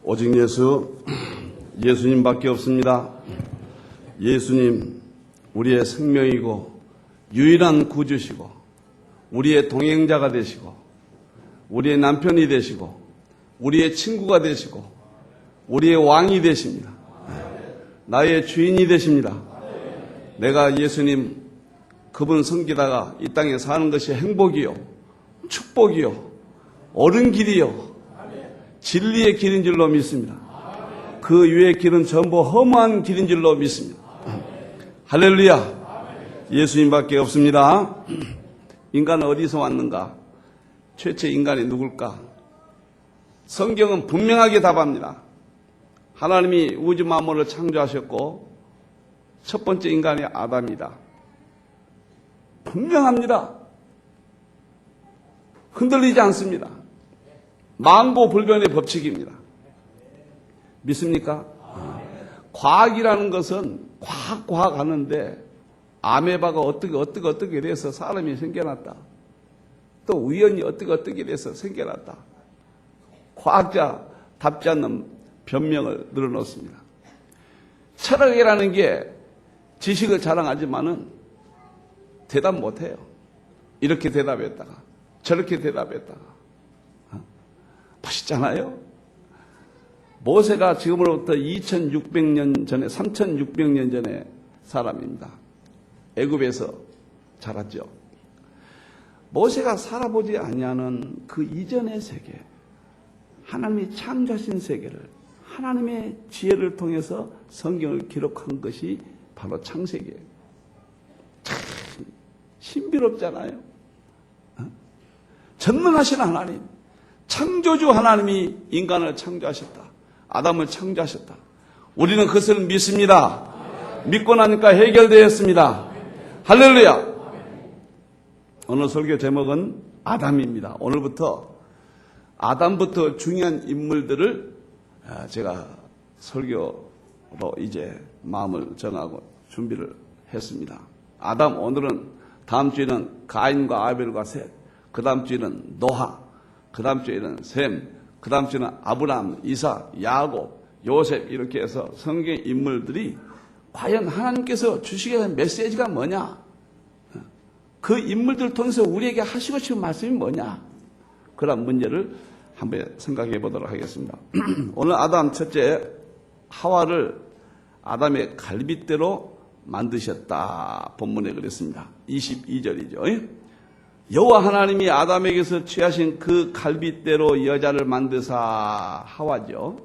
오직 예수님밖에 없습니다. 예수님, 우리의 생명이고 유일한 구주시고 우리의 동행자가 되시고 우리의 남편이 되시고 우리의 친구가 되시고 우리의 왕이 되십니다. 나의 주인이 되십니다. 내가 예수님 그분 섬기다가 이 땅에 사는 것이 행복이요, 축복이요, 옳은 길이요, 진리의 길인 줄로 믿습니다. 그 위의 길은 전부 험한 길인 줄로 믿습니다. 할렐루야. 예수님밖에 없습니다. 인간은 어디서 왔는가? 최초의 인간이 누굴까? 성경은 분명하게 답합니다. 하나님이 우주 만물을 창조하셨고 첫 번째 인간이 아담이다. 분명합니다. 흔들리지 않습니다. 만고불변의 법칙입니다. 믿습니까? 과학이라는 것은 과학 하는데 아메바가 어떻게 돼서 사람이 생겨났다. 또 우연히 어떻게 돼서 생겨났다. 과학자답지 않는 변명을 늘어놓습니다. 철학이라는 게 지식을 자랑하지만은 대답 못해요. 이렇게 대답했다가 저렇게 대답했다가 멋있잖아요. 모세가 지금으로부터 2600년 전에 3600년 전에 사람입니다. 애굽에서 자랐죠. 모세가 살아보지 아니하는 그 이전의 세계, 하나님이 창조하신 세계를 하나님의 지혜를 통해서 성경을 기록한 것이 바로 창세기예요. 참 신비롭잖아요. 전능하신 하나님, 창조주 하나님이 인간을 창조하셨다. 아담을 창조하셨다. 우리는 그것을 믿습니다. 믿고 나니까 해결되었습니다. 할렐루야. 오늘 설교 제목은 아담입니다. 오늘부터 아담부터 중요한 인물들을 제가 설교로 이제 마음을 정하고 준비를 했습니다. 아담, 오늘은 다음 주에는 가인과 아벨과 셋, 그 다음 주에는 노아, 그 다음 주에는 셈, 그 다음 주에는 아브라함, 이삭, 야곱, 요셉 이렇게 해서 성경의 인물들이 과연 하나님께서 주시게 된 메시지가 뭐냐? 그 인물들 통해서 우리에게 하시고 싶은 말씀이 뭐냐? 그런 문제를 한번 생각해 보도록 하겠습니다. 오늘 아담 첫째 하와를 아담의 갈빗대로 만드셨다. 본문에 그랬습니다. 22절이죠. 여호와 하나님이 아담에게서 취하신 그 갈빗대로 여자를 만드사 하와죠.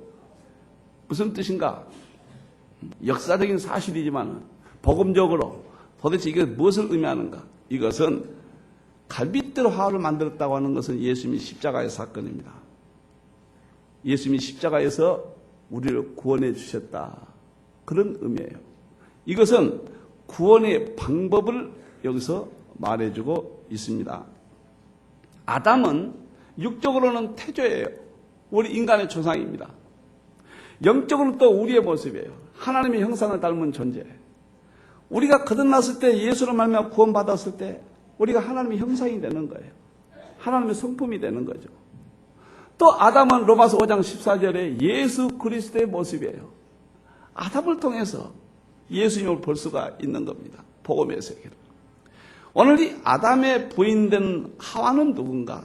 무슨 뜻인가? 역사적인 사실이지만 복음적으로 도대체 이게 무엇을 의미하는가? 이것은 갈빗대로 하와를 만들었다고 하는 것은 예수님이 십자가의 사건입니다. 예수님이 십자가에서 우리를 구원해 주셨다. 그런 의미예요. 이것은 구원의 방법을 여기서 말해주고 있습니다. 아담은 육적으로는 태조예요. 우리 인간의 조상입니다. 영적으로는 또 우리의 모습이에요. 하나님의 형상을 닮은 존재. 우리가 거듭났을 때 예수를 말미암아 구원받았을 때 우리가 하나님의 형상이 되는 거예요. 하나님의 성품이 되는 거죠. 또 아담은 로마서 5장 14절에 예수 그리스도의 모습이에요. 아담을 통해서 예수님을 볼 수가 있는 겁니다. 복음의 세계를. 오늘 이 아담의 부인된 하와는 누군가?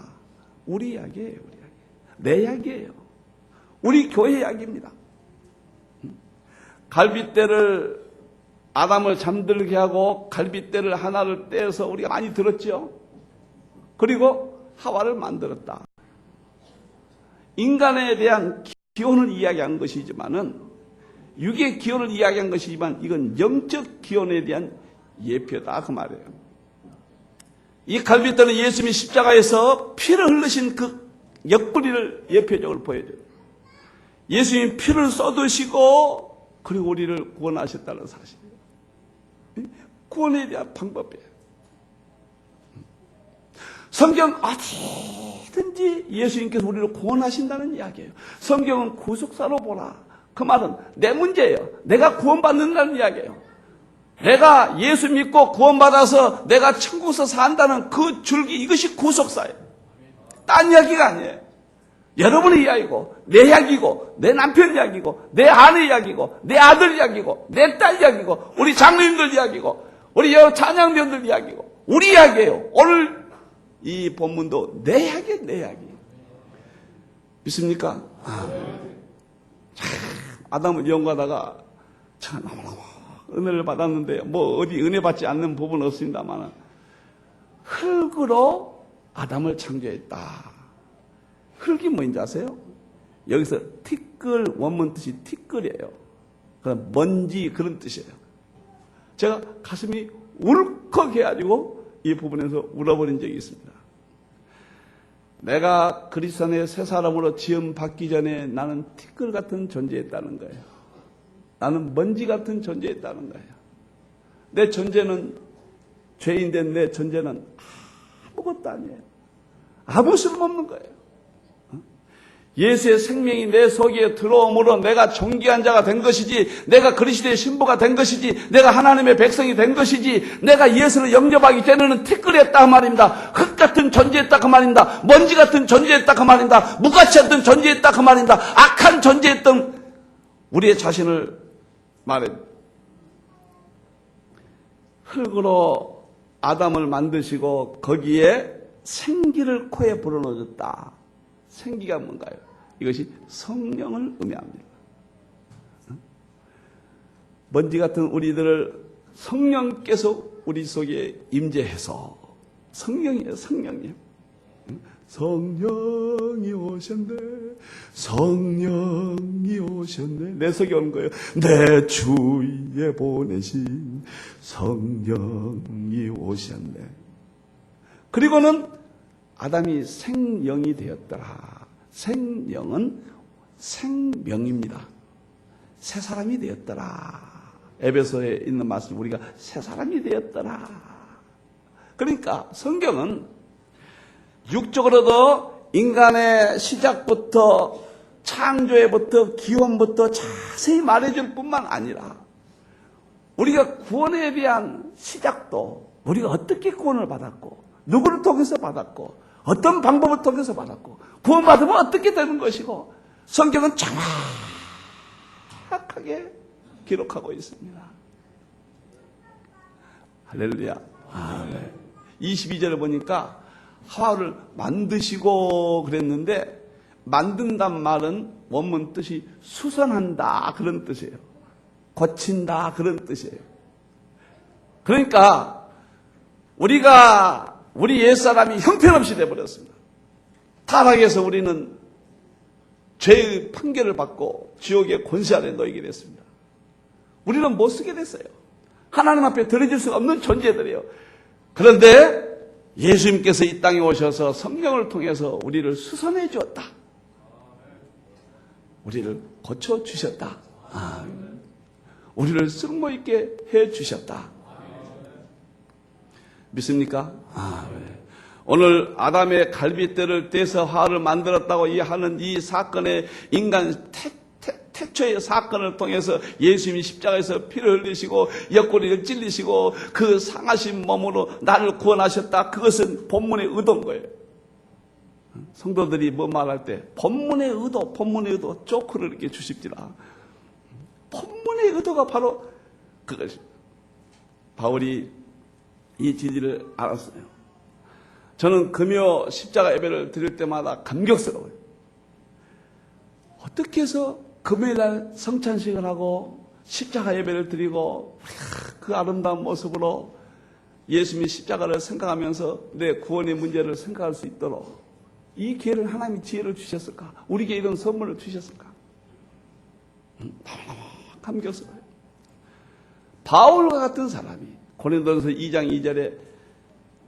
우리 이야기예요. 우리 이야기. 내 이야기예요. 우리 교회 이야기입니다. 갈빗대를 아담을 잠들게 하고 갈빗대를 하나를 떼어서 우리가 많이 들었죠. 그리고 하와를 만들었다. 인간에 대한 기원을 이야기한 것이지만은 육의 기원을 이야기한 것이지만 이건 영적 기원에 대한 예표다 그 말이에요. 이 갈빗대는 예수님이 십자가에서 피를 흘리신 그 옆구리를 예표적으로 보여줘요. 예수님이 피를 쏟으시고 그리고 우리를 구원하셨다는 사실이에요. 구원에 대한 방법이에요. 성경 어디든지 예수님께서 우리를 구원하신다는 이야기예요. 성경은 구속사로 보라. 그 말은 내 문제예요. 내가 구원받는다는 이야기예요. 내가 예수 믿고 구원받아서 내가 천국에서 산다는 그 줄기, 이것이 구속사예요. 딴 이야기가 아니에요. 여러분의 이야기고, 내 이야기고, 내 남편 이야기고, 내 아내 이야기고, 내 아들 이야기고, 내 딸 이야기고, 우리 장로님들 이야기고, 우리 여러 찬양대원들 이야기고, 우리 이야기예요. 오늘 이 본문도 내 이야기예요, 내 이야기. 믿습니까? 아담을 연구하다가 참 너무너무 은혜를 받았는데 뭐 어디 은혜 받지 않는 부분은 없습니다만 흙으로 아담을 창조했다. 흙이 뭐인지 아세요? 여기서 티끌 원문 뜻이 티끌이에요. 그럼 먼지 그런 뜻이에요. 제가 가슴이 울컥해가지고 이 부분에서 울어버린 적이 있습니다. 내가 그리스도 안에 새 사람으로 지음 받기 전에 나는 티끌 같은 존재였다는 거예요. 나는 먼지 같은 존재였다는 거예요. 내 존재는 죄인된 내 존재는 아무것도 아니에요. 아무 쓸모없는 거예요. 예수의 생명이 내 속에 들어옴으로 내가 존귀한 자가 된 것이지, 내가 그리스도의 신부가 된 것이지, 내가 하나님의 백성이 된 것이지, 내가 예수를 영접하기 전에는 티끌이었다 그 말입니다. 흙 같은 존재였다 그 말입니다. 먼지 같은 존재였다 그 말입니다. 무가치했던 존재였다 그 말입니다. 악한 존재였던 우리의 자신을 말해. 흙으로 아담을 만드시고 거기에 생기를 코에 불어넣어줬다. 생기가 뭔가요? 이것이 성령을 의미합니다. 먼지 같은 우리들을 성령께서 우리 속에 임재해서, 성령이에요, 성령님. 성령이 오셨네, 성령이 오셨네. 내 속에 오는 거예요. 내 주위에 보내신 성령이 오셨네. 그리고는 아담이 생명이 되었더라. 생명은 생명입니다. 새 사람이 되었더라. 에베소에 있는 말씀, 우리가 새 사람이 되었더라. 그러니까 성경은 육적으로도 인간의 시작부터 창조에부터 기원부터 자세히 말해줄 뿐만 아니라 우리가 구원에 대한 시작도 우리가 어떻게 구원을 받았고 누구를 통해서 받았고 어떤 방법을 통해서 받았고 구원받으면 어떻게 되는 것이고 성경은 정확하게 기록하고 있습니다. 할렐루야. 아멘. 22절을 보니까 하와를 만드시고 그랬는데 만든단 말은 원문 뜻이 수선한다 그런 뜻이에요. 고친다 그런 뜻이에요. 그러니까 우리 옛사람이 형편없이 되어버렸습니다. 타락해서 우리는 죄의 판결을 받고 지옥의 권세 아래 놓이게 됐습니다. 우리는 못 쓰게 됐어요. 하나님 앞에 드려질 수 없는 존재들이에요. 그런데 예수님께서 이 땅에 오셔서 성령을 통해서 우리를 수선해 주었다. 우리를 고쳐주셨다. 우리를 쓸모있게 해주셨다. 믿습니까? 오늘 아담의 갈빗대를 떼서 화를 만들었다고 하는 이 사건의 인간 태초의 사건을 통해서 예수님이 십자가에서 피를 흘리시고 옆구리를 찔리시고 그 상하신 몸으로 나를 구원하셨다. 그것은 본문의 의도인 거예요. 성도들이 뭐 말할 때 본문의 의도 쪼크를 이렇게 주십시다. 본문의 의도가 바로 그것입니다. 바울이 이 진리를 알았어요. 저는 금요 십자가 예배를 드릴 때마다 감격스러워요. 어떻게 해서 금요일날 성찬식을 하고 십자가 예배를 드리고 그 아름다운 모습으로 예수님의 십자가를 생각하면서 내 구원의 문제를 생각할 수 있도록 이 기회를 하나님이 지혜를 주셨을까? 우리에게 이런 선물을 주셨을까? 너무너무 감격스러워요. 바울과 같은 사람이 고린도전서 2장 2절에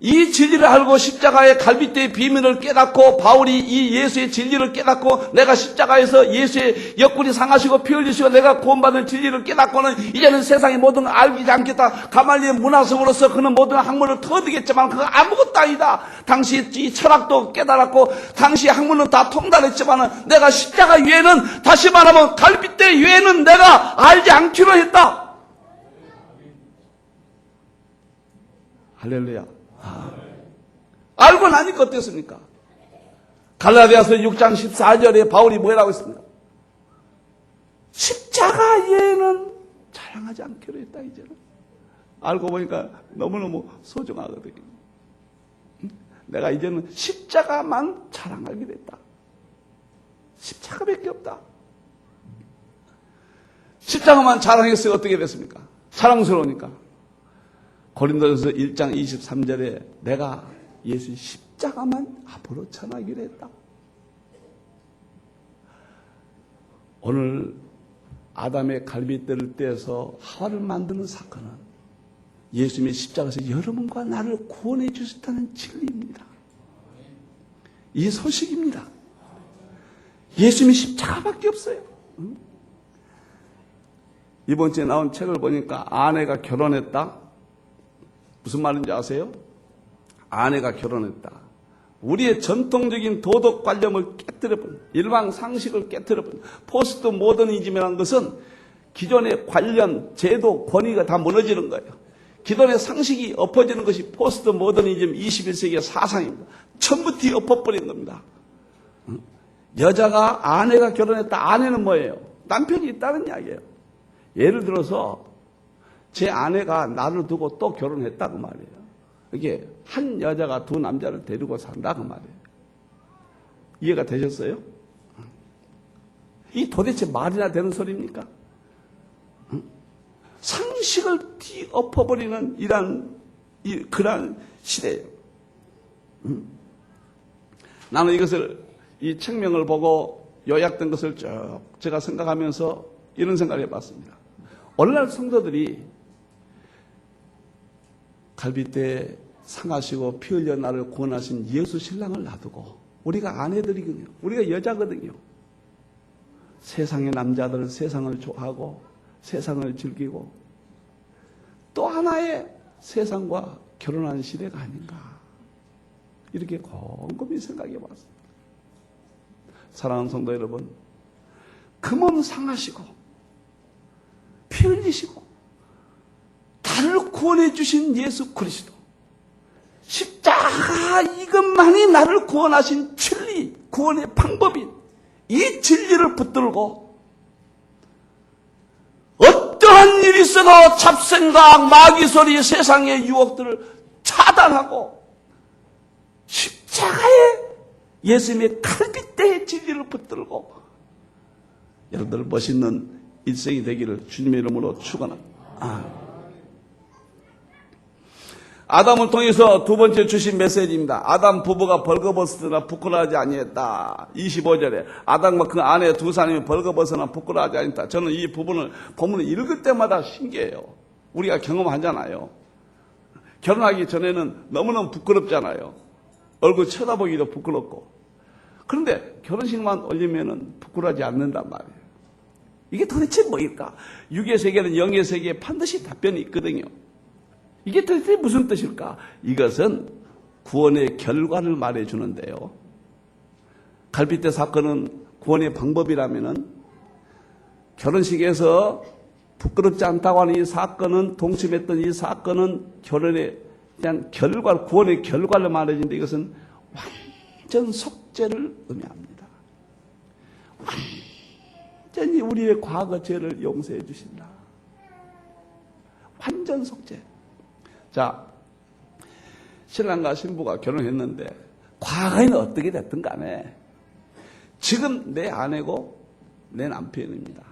이 진리를 알고 십자가의 갈빗대의 비밀을 깨닫고 바울이 이 예수의 진리를 깨닫고 내가 십자가에서 예수의 옆구리 상하시고 피 흘리시고 내가 구원받은 진리를 깨닫고는 이제는 세상의 모든 걸 알지 않겠다. 가말리의 문화성으로서 그는 모든 학문을 터득했지만 그거 아무것도 아니다. 당시 이 철학도 깨달았고 당시 학문은 다 통달했지만 내가 십자가 위에는 다시 말하면 갈빗대 위에는 내가 알지 않기로 했다. 할렐루야. 알고 나니까 어땠습니까? 갈라디아서 6장 14절에 바울이 뭐라고 했습니까? 십자가 외에는 자랑하지 않기로 했다. 이제는 알고 보니까 너무너무 소중하거든요. 내가 이제는 십자가만 자랑하게 됐다. 십자가밖에 없다. 십자가만 자랑했어요. 어떻게 됐습니까? 자랑스러우니까. 고린도전서 1장 23절에 내가 예수 십자가만 앞으로 전하기로 했다. 오늘 아담의 갈빗대를 떼서 하와를 만드는 사건은 예수님의 십자가에서 여러분과 나를 구원해 주셨다는 진리입니다. 이 소식입니다. 예수님의 십자가밖에 없어요. 이번 주에 나온 책을 보니까 아내가 결혼했다. 무슨 말인지 아세요? 아내가 결혼했다. 우리의 전통적인 도덕관념을 깨뜨려버린, 일반 상식을 깨뜨려버린 포스트 모더니즘이라는 것은 기존의 관련, 제도, 권위가 다 무너지는 거예요. 기존의 상식이 엎어지는 것이 포스트 모더니즘 21세기의 사상입니다. 전부 뒤엎어버린 겁니다. 여자가, 아내가 결혼했다. 아내는 뭐예요? 남편이 있다는 이야기예요. 예를 들어서 제 아내가 나를 두고 또 결혼했다고 말이에요. 이게 한 여자가 두 남자를 데리고 산다고 말이에요. 이해가 되셨어요? 이 도대체 말이나 되는 소리입니까? 상식을 뒤엎어버리는 그러한 시대예요. 나는 이것을, 이 책명을 보고 요약된 것을 쭉 제가 생각하면서 이런 생각을 해봤습니다. 오늘날 성도들이 갈빗대에 상하시고 피 흘려 나를 구원하신 예수 신랑을 놔두고, 우리가 아내들이거든요. 우리가 여자거든요. 세상의 남자들, 세상을 좋아하고 세상을 즐기고 또 하나의 세상과 결혼하는 시대가 아닌가, 이렇게 곰곰이 생각해 봤습니다. 사랑하는 성도 여러분, 그 몸 상하시고 피 흘리시고 나를 구원해 주신 예수 그리스도, 십자가 이것만이 나를 구원하신 진리, 구원의 방법인 이 진리를 붙들고 어떠한 일이 있어도 잡생각, 마귀소리, 세상의 유혹들을 차단하고 십자가의 예수님의 갈빗대의 진리를 붙들고 여러분들 멋있는 일생이 되기를 주님의 이름으로 축원합니다. 아담을 통해서 두 번째 주신 메시지입니다. 아담 부부가 벌거벗으나 부끄러워하지 아니했다. 25절에 아담과 그 아내 두 사람이 벌거벗으나 부끄러워하지 아니했다. 저는 이 부분을 본문을 읽을 때마다 신기해요. 우리가 경험하잖아요. 결혼하기 전에는 너무너무 부끄럽잖아요. 얼굴 쳐다보기도 부끄럽고. 그런데 결혼식만 올리면은 부끄러워하지 않는단 말이에요. 이게 도대체 뭐일까? 육의 세계는 영의 세계에 반드시 답변이 있거든요. 이게 도대체 무슨 뜻일까? 이것은 구원의 결과를 말해주는데요. 갈빗대 사건은 구원의 방법이라면은 결혼식에서 부끄럽지 않다고 하는 이 사건은, 동침했던 이 사건은 결혼에 대한 결과, 구원의 결과를 말해주는데 이것은 완전 속죄를 의미합니다. 완전히 우리의 과거 죄를 용서해 주신다. 완전 속죄. 자, 신랑과 신부가 결혼했는데 과거에는 어떻게 됐든 간에 지금 내 아내고 내 남편입니다.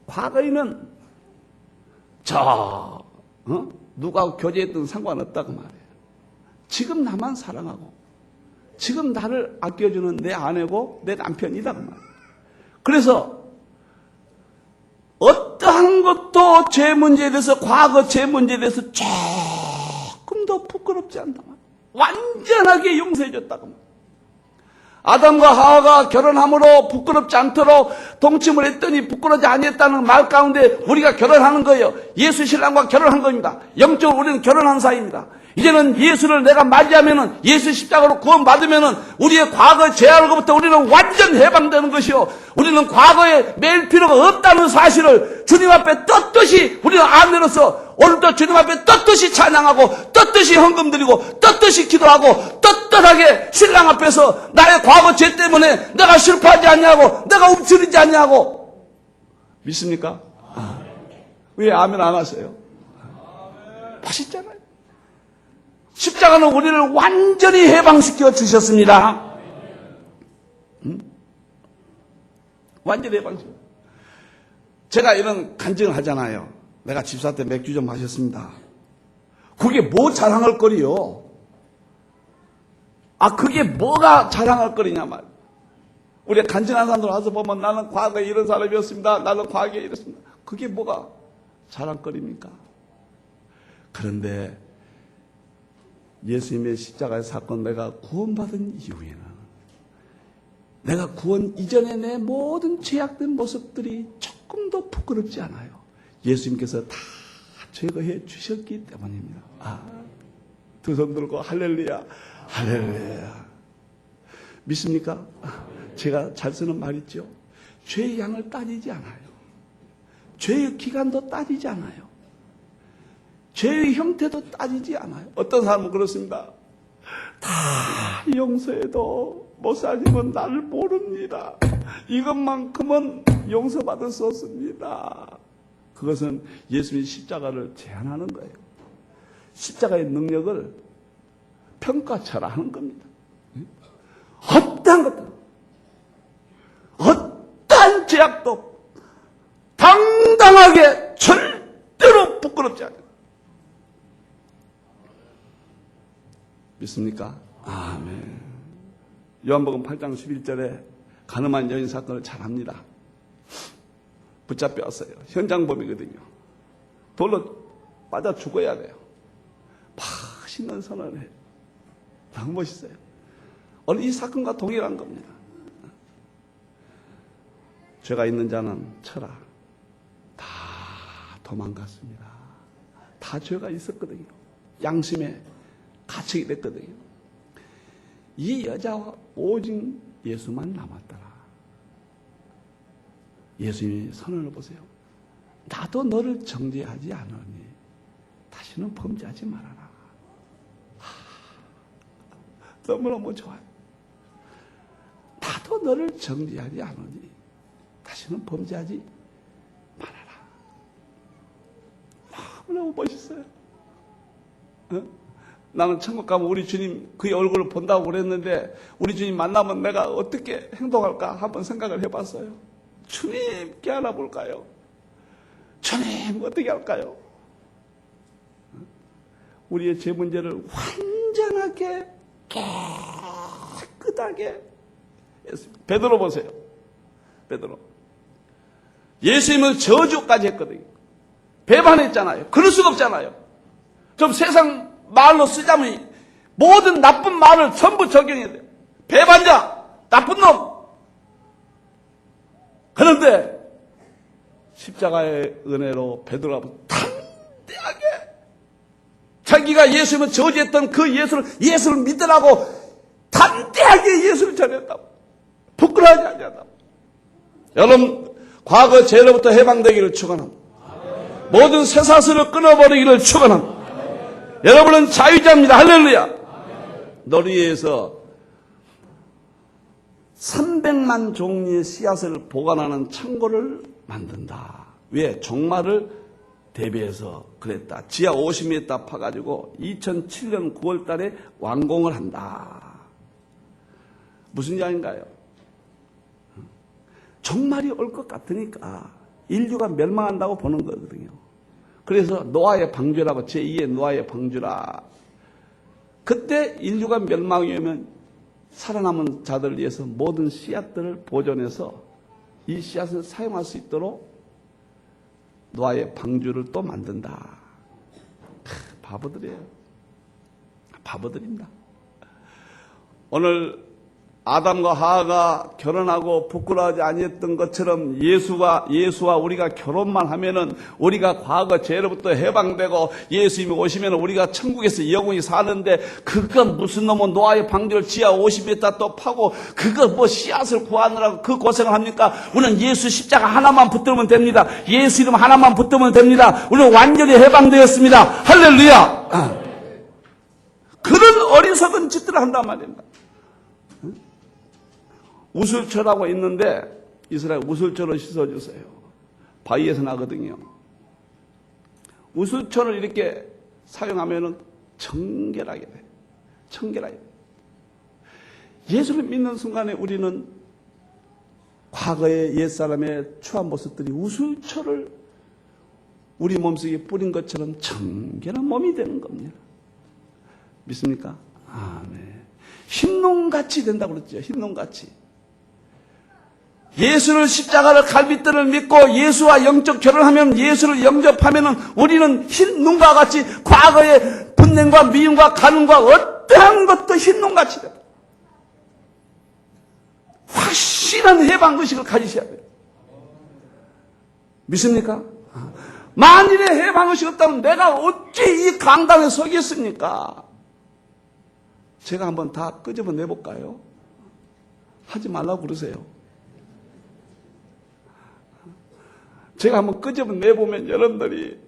과거에는 누가 교제했든 상관없다고 말해요. 지금 나만 사랑하고 지금 나를 아껴주는 내 아내고 내 남편이라고 말해요. 그래서 어떠한 것도 죄 문제에 대해서, 과거 죄 문제에 대해서 조금 더 부끄럽지 않다. 완전하게 용서해 줬다고. 아담과 하와가 결혼함으로 부끄럽지 않도록 동침을 했더니 부끄러워지 아니했다는 말 가운데 우리가 결혼하는 거예요. 예수 신랑과 결혼한 겁니다. 영적으로 우리는 결혼한 사이입니다. 이제는 예수를 내가 맞이하면은, 예수 십자가로 구원받으면은 우리의 과거 죄악으로부터 우리는 완전 해방되는 것이요, 우리는 과거에 매일 필요가 없다는 사실을 주님 앞에 떳떳이 우리는 아멘으로서 오늘도 주님 앞에 떳떳이 찬양하고 떳떳이 헌금 드리고 떳떳이 기도하고 떳떳하게 신랑 앞에서 나의 과거 죄 때문에 내가 슬퍼하지 않냐고, 내가 움츠리지 않냐고. 믿습니까? 왜 아멘 안 하세요? 맛있잖아요. 십자가는 우리를 완전히 해방시켜 주셨습니다. 완전히 해방시켜. 제가 이런 간증을 하잖아요. 내가 집사 때 맥주 좀 마셨습니다. 그게 뭐 자랑할 거리요? 그게 뭐가 자랑할 거리냐 말. 우리 간증한 사람들 와서 보면 나는 과거에 이런 사람이었습니다. 나는 과거에 이랬습니다. 그게 뭐가 자랑거리입니까? 그런데 예수님의 십자가의 사건, 내가 구원받은 이후에는 내가 구원 이전에 내 모든 죄악된 모습들이 조금도 부끄럽지 않아요. 예수님께서 다 제거해 주셨기 때문입니다. 두 손 들고 할렐루야, 할렐루야. 믿습니까? 제가 잘 쓰는 말 있죠. 죄의 양을 따지지 않아요. 죄의 기간도 따지지 않아요. 죄의 형태도 따지지 않아요. 어떤 사람은 그렇습니다. 다 용서해도 목사님은 나를 모릅니다. 이것만큼은 용서받을 수 없습니다. 그것은 예수님의 십자가를 제한하는 거예요. 십자가의 능력을 평가처럼 하는 겁니다. 어떠한 것도, 어떠한 죄악도 당당하게 절대로 부끄럽지 않아요. 믿습니까? 아멘. 요한복음 8장 11절에 가늠한 여인 사건을 잘 압니다. 붙잡혀왔어요. 현장범이거든요. 돌로 맞아 죽어야 돼요. 맛있는 선언을 해요. 너무 멋있어요. 오늘 이 사건과 동일한 겁니다. 죄가 있는 자는 쳐라. 다 도망갔습니다. 다 죄가 있었거든요. 양심에 갇히게 됐거든요. 이 여자와 오직 예수만 남았더라. 예수님이 선언을 보세요. 나도 너를 정죄하지 않으니 다시는 범죄하지 말아라. 너무너무 좋아요. 나도 너를 정죄하지 않으니 다시는 범죄하지 말아라. 너무너무 멋있어요. 나는 천국 가면 우리 주님 그의 얼굴을 본다고 그랬는데 우리 주님 만나면 내가 어떻게 행동할까 한번 생각을 해봤어요. 주님께 알아볼까요? 주님 어떻게 할까요? 우리의 죄 문제를 완전하게 깨끗하게 했습니다. 베드로 보세요. 베드로 예수님을 저주까지 했거든요. 배반했잖아요. 그럴 수가 없잖아요. 좀 세상 말로 쓰자면 모든 나쁜 말을 전부 적용해야 돼요. 배반자, 나쁜 놈. 그런데 십자가의 은혜로 베드로가 담대하게 자기가 예수님을 저주했던 그 예수를 믿으라고 담대하게 예수를 전했다고. 부끄러워하지 않는다고. 여러분 과거 죄로부터 해방되기를 축원합니다. 모든 쇠사슬을 끊어버리기를 축원합니다. 여러분은 자유자입니다. 할렐루야. 너를 위해서 300만 종류의 씨앗을 보관하는 창고를 만든다. 왜? 종말을 대비해서 그랬다. 지하 50m 파가지고 2007년 9월 달에 완공을 한다. 무슨 이야기인가요? 종말이 올 것 같으니까 인류가 멸망한다고 보는 거거든요. 그래서 노아의 방주라고 제2의 노아의 방주라. 그때 인류가 멸망이 오면 살아남은 자들을 위해서 모든 씨앗들을 보존해서 이 씨앗을 사용할 수 있도록 노아의 방주를 또 만든다. 바보들이에요. 바보들입니다. 오늘 아담과 하와가 결혼하고 부끄러워하지 아니했던 것처럼 예수와 우리가 결혼만 하면은 우리가 과거 죄로부터 해방되고 예수님이 오시면 우리가 천국에서 영원히 사는데, 그거 무슨 놈은 노아의 방주를 지하 50m 또 파고 그거 뭐 씨앗을 구하느라고 그 고생을 합니까? 우리는 예수 십자가 하나만 붙들면 됩니다. 예수 이름 하나만 붙들면 됩니다. 우리는 완전히 해방되었습니다. 할렐루야. 그런 어리석은 짓들을 한단 말입니다. 우슬초라고 있는데 이스라엘 우슬초를 씻어주세요. 바위에서 나거든요. 우슬초를 이렇게 사용하면 청결하게 돼. 청결하게 돼. 예수를 믿는 순간에 우리는 과거의 옛사람의 추한 모습들이 우슬초를 우리 몸속에 뿌린 것처럼 청결한 몸이 되는 겁니다. 믿습니까? 아멘. 흰농같이 된다고 그랬죠. 흰농같이. 예수를 십자가를 갈빗대를 믿고 예수와 영적 결혼하면, 예수를 영접하면 우리는 흰 눈과 같이 과거의 분냄과 미움과 간음과 어떠한 것도 흰 눈같이 됩니다. 확실한 해방의식을 가지셔야 돼요. 믿습니까? 만일에 해방의식이 없다면 내가 어찌 이 강단에 서겠습니까? 제가 한번 다 끄집어 내볼까요? 하지 말라고 그러세요. 제가 한번 끄집어 내보면 여러분들이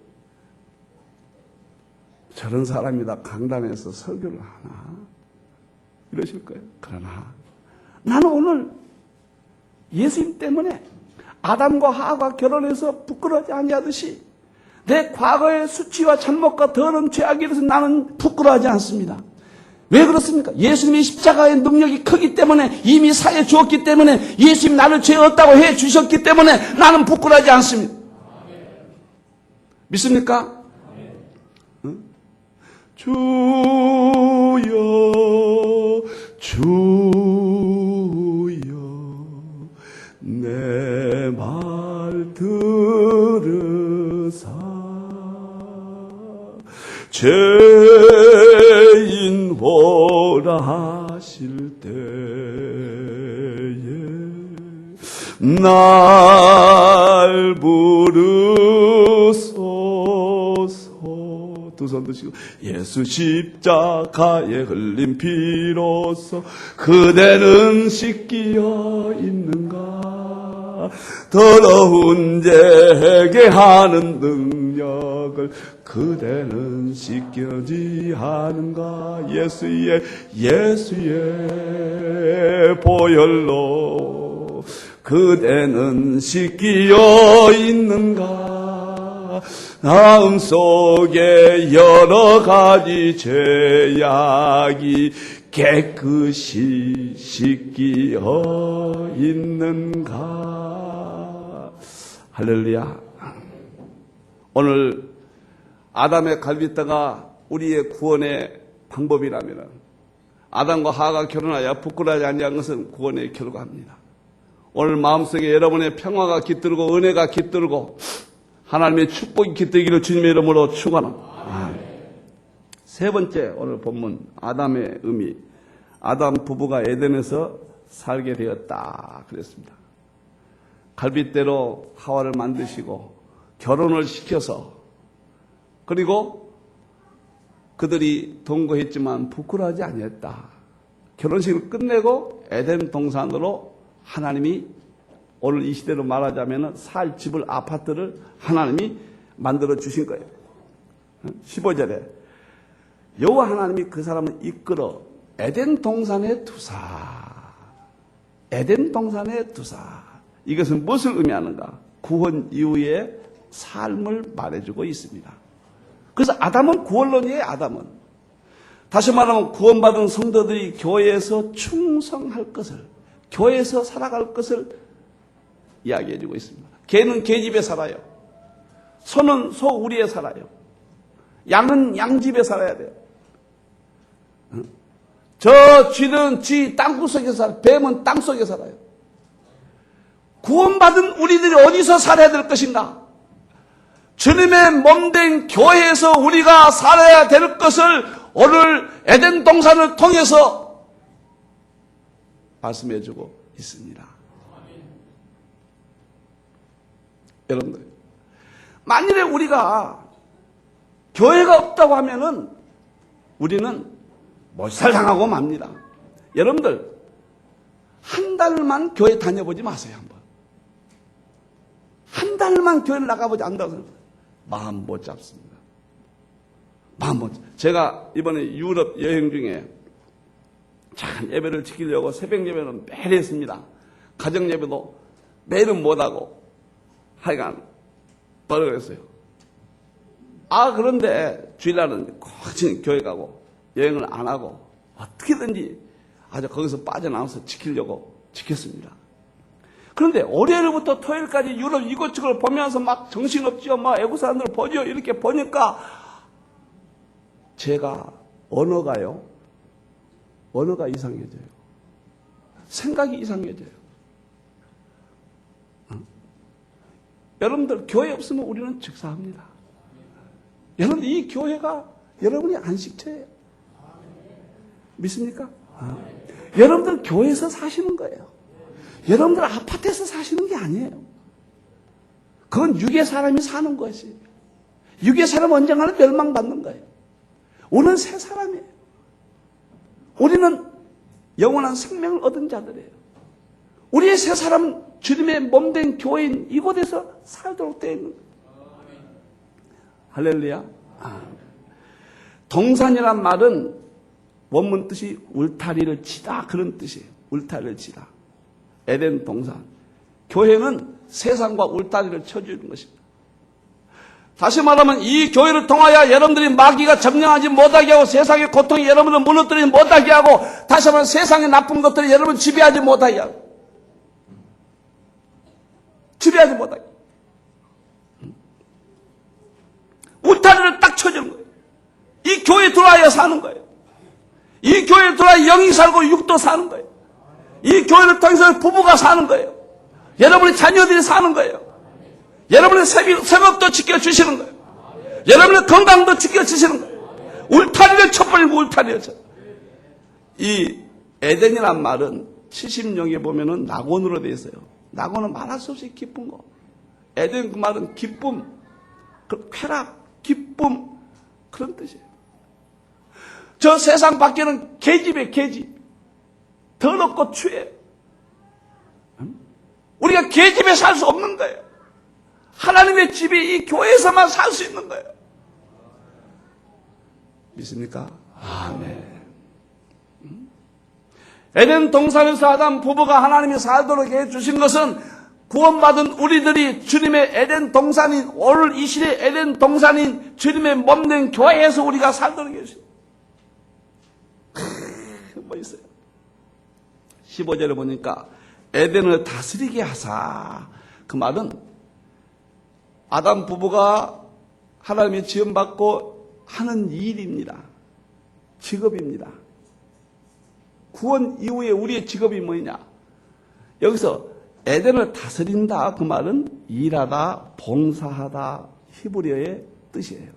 저런 사람이다 강단에서 설교를 하나 이러실 거예요. 그러나 나는 오늘 예수님 때문에 아담과 하와가 결혼해서 부끄러워하지 아니하듯이 내 과거의 수치와 잘못과 더러운 죄악에 대해서 나는 부끄러워하지 않습니다. 왜 그렇습니까? 예수님이 십자가의 능력이 크기 때문에, 이미 사해 주었기 때문에, 예수님이 나를 죄 없다고 해 주셨기 때문에 나는 부끄러워하지 않습니다. 믿습니까? 응? 주여 내 말 들으사 죄인 오라 하실 때에 날 부르소서. 두 손 드시고 예수 십자가에 흘린 피로써 그대는 씻기어 있는가. 더러운 죄게 하는 능력을 그대는 씻겨지 하는가. 예수의 보혈로 그대는 씻기어 있는가. 마음속에 여러 가지 죄악이 깨끗이 씻기어 있는가. 할렐루야. 오늘 아담의 갈빗대가 우리의 구원의 방법이라면, 아담과 하와가 결혼하여 부끄러워하지 아니한 것은 구원의 결과입니다. 오늘 마음속에 여러분의 평화가 깃들고 은혜가 깃들고 하나님의 축복이 깃들기를 주님의 이름으로 축원합니다. 세 번째 오늘 본문 아담의 의미. 아담 부부가 에덴에서 살게 되었다 그랬습니다. 갈빗대로 하와를 만드시고 결혼을 시켜서, 그리고 그들이 동거했지만 부끄러워하지 아니했다. 결혼식을 끝내고 에덴 동산으로 하나님이, 오늘 이 시대로 말하자면 살 집을, 아파트를 하나님이 만들어 주신 거예요. 15절에 여호와 하나님이 그 사람을 이끌어 에덴 동산에 두사. 에덴 동산에 두사. 이것은 무엇을 의미하는가? 구원 이후의 삶을 말해주고 있습니다. 그래서 아담은 구원론이에요. 아담은. 다시 말하면 구원받은 성도들이 교회에서 충성할 것을, 교회에서 살아갈 것을 이야기해주고 있습니다. 개는 개 집에 살아요. 소는 소 우리에 살아요. 양은 양 집에 살아야 돼요. 저 쥐는 쥐 땅굴 속에 살아요. 뱀은 땅 속에 살아요. 구원받은 우리들이 어디서 살아야 될 것인가? 주님의 몸된 교회에서 우리가 살아야 될 것을 오늘 에덴 동산을 통해서 말씀해주고 있습니다. 여러분들, 만일에 우리가 교회가 없다고 하면은 우리는 몰살당하고 맙니다. 여러분들, 한 달만 교회 다녀보지 마세요. 한번. 한 달만 교회를 나가보지 않는다고 마음 못 잡습니다. 마음 못. 제가 이번에 유럽 여행 중에 참 예배를 지키려고 새벽 예배는 매일 했습니다. 가정 예배도 매일은 못하고 하여간 버려졌어요. 그런데 주일날은 꼭 교회 가고 여행을 안 하고 어떻게든지 아주 거기서 빠져나와서 지키려고 지켰습니다. 그런데 월요일부터 토요일까지 유럽 이곳저곳을 보면서 막 정신없지요. 막 애국 사람들 보죠. 이렇게 보니까 제가 언어가 이상해져요. 생각이 이상해져요. 여러분들 교회 없으면 우리는 즉사합니다. 여러분들 이 교회가 여러분이 안식처예요. 믿습니까? 여러분들 교회에서 사시는 거예요. 여러분들 아파트에서 사시는 게 아니에요. 그건 육의 사람이 사는 것이. 육의 사람은 언젠가는 멸망받는 거예요. 우리는 새 사람이에요. 우리는 영원한 생명을 얻은 자들이에요. 우리의 새 사람은 주님의 몸된 교회인 이곳에서 살도록 되어 있는 거예요. 할렐루야. 동산이란 말은 원문 뜻이 울타리를 치다, 그런 뜻이에요. 울타리를 치다. 에덴 동산. 교회는 세상과 울타리를 쳐주는 것입니다. 다시 말하면 이 교회를 통하여 여러분들이 마귀가 점령하지 못하게 하고 세상의 고통이 여러분을 무너뜨리지 못하게 하고, 다시 말하면 세상의 나쁜 것들이 여러분을 지배하지 못하게 하고, 지배하지 못하게 울타리를 딱 쳐주는 거예요. 이 교회에 들어와야 사는 거예요. 이 교회에 들어와야 영이 살고 육도 사는 거예요. 이 교회를 통해서 부부가 사는 거예요. 여러분의 자녀들이 사는 거예요. 여러분의 생업도 지켜주시는 거예요. 여러분의 건강도 지켜주시는 거예요. 울타리를 쳐버리고 울타리를 쳐. 이 에덴이란 말은 70명에 보면은 낙원으로 되어 있어요. 낙원은 말할 수 없이 기쁜 거. 에덴 그 말은 기쁨, 쾌락, 기쁨, 그런 뜻이에요. 저 세상 밖에는 계집이에요, 계집. 더럽고 추해요. 우리가 계집에 살 수 없는 거예요. 하나님의 집이 이 교회에서만 살 수 있는 거예요. 믿습니까? 아멘. 에덴 동산에서 아담 부부가 하나님이 살도록 해주신 것은 구원받은 우리들이 주님의 에덴 동산인, 오늘 이 시대 에덴 동산인 주님의 몸된 교회에서 우리가 살도록 해주신 뭐 있어요? 15절에 보니까 에덴을 다스리게 하사. 그 말은 아담 부부가 하나님의 지음받고 하는 일입니다. 직업입니다. 구원 이후에 우리의 직업이 뭐냐? 여기서 에덴을 다스린다, 그 말은 일하다, 봉사하다, 히브리어의 뜻이에요.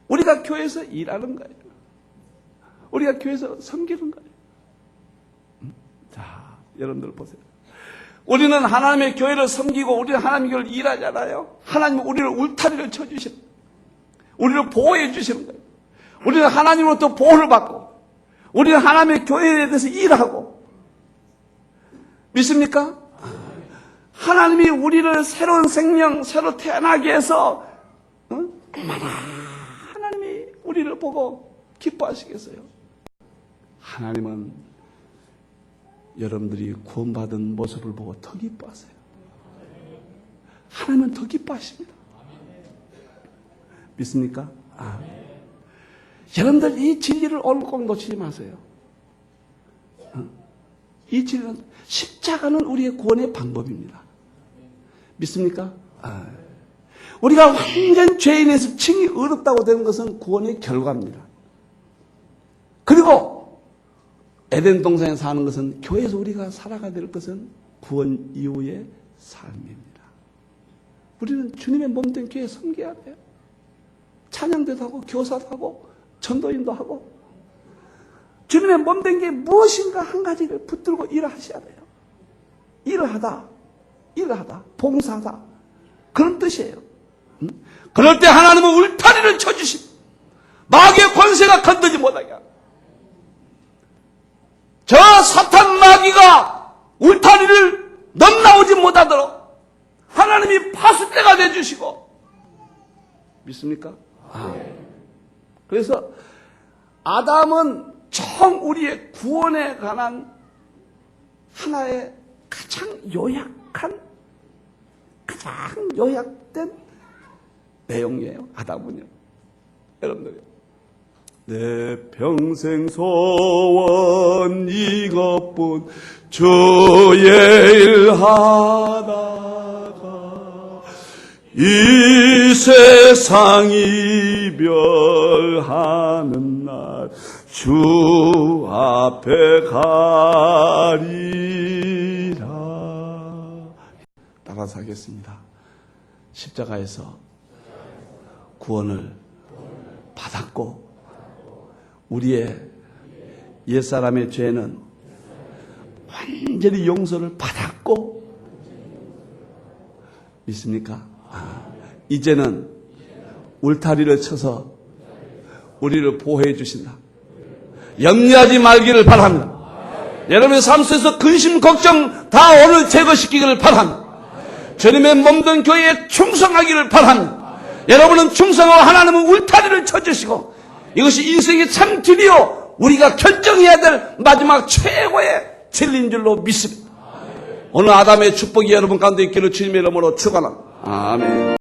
우리가 교회에서 일하는 거예요. 우리가 교회에서 섬기는 거예요. 자, 여러분들 보세요. 우리는 하나님의 교회를 섬기고 우리는 하나님의 교회를 일하잖아요. 하나님은 우리를 울타리를 쳐주시는 거예요. 우리를 보호해 주시는 거예요. 우리는 하나님으로부터 보호를 받고 우리는 하나님의 교회에 대해서 일하고. 믿습니까? 하나님이 우리를 새로운 생명, 새로 태어나게 해서 얼마나 하나님이 우리를 보고 기뻐하시겠어요? 하나님은 여러분들이 구원받은 모습을 보고 더 기뻐하세요. 하나님은 더 기뻐하십니다. 믿습니까? 여러분들 이 진리를 오늘 꼭 놓치지 마세요. 이 진리는 십자가는 우리의 구원의 방법입니다. 믿습니까? 우리가 완전 죄인에서 칭이 어렵다고 되는 것은 구원의 결과입니다. 그리고 에덴 동산에 사는 것은, 교회에서 우리가 살아가야 될 것은 구원 이후의 삶입니다. 우리는 주님의 몸된 교회에 섬겨야 돼요. 찬양대도 하고 교사도 하고 전도인도 하고 주님의 몸된 게 무엇인가 한 가지를 붙들고 일하셔야 돼요. 일하다, 봉사하다. 그런 뜻이에요. 그럴 때 하나님은 울타리를 쳐주십니다. 마귀의 권세가 건드지 못하게 합니다. 저 사탄 마귀가 울타리를 넘나오지 못하도록 하나님이 파수대가 되주시고, 믿습니까? 그래서 아담은 총 우리의 구원에 관한 하나의 가장 요약된 내용이에요. 아담은요. 여러분들요. 내 평생 소원 이것뿐 주의 일 하다가 이 세상 이별하는 날 주 앞에 가리라. 따라서 하겠습니다. 십자가에서 구원을 받았고 우리의 옛사람의 죄는 완전히 용서를 받았고, 믿습니까? 이제는 울타리를 쳐서 우리를 보호해 주신다. 염려하지 말기를 바랍니다. 여러분의 삶 속에서 근심 걱정 다 오늘 제거시키기를 바랍니다. 주님의 몸된 교회에 충성하기를 바랍니다. 여러분은 충성하고 하나님은 울타리를 쳐주시고, 이것이 인생의 참 드디어 우리가 결정해야 될 마지막 최고의 진리인 줄로 믿습니다. 오늘 아담의 축복이 여러분 가운데 있기를 주님의 이름으로 축원합니다. 아멘.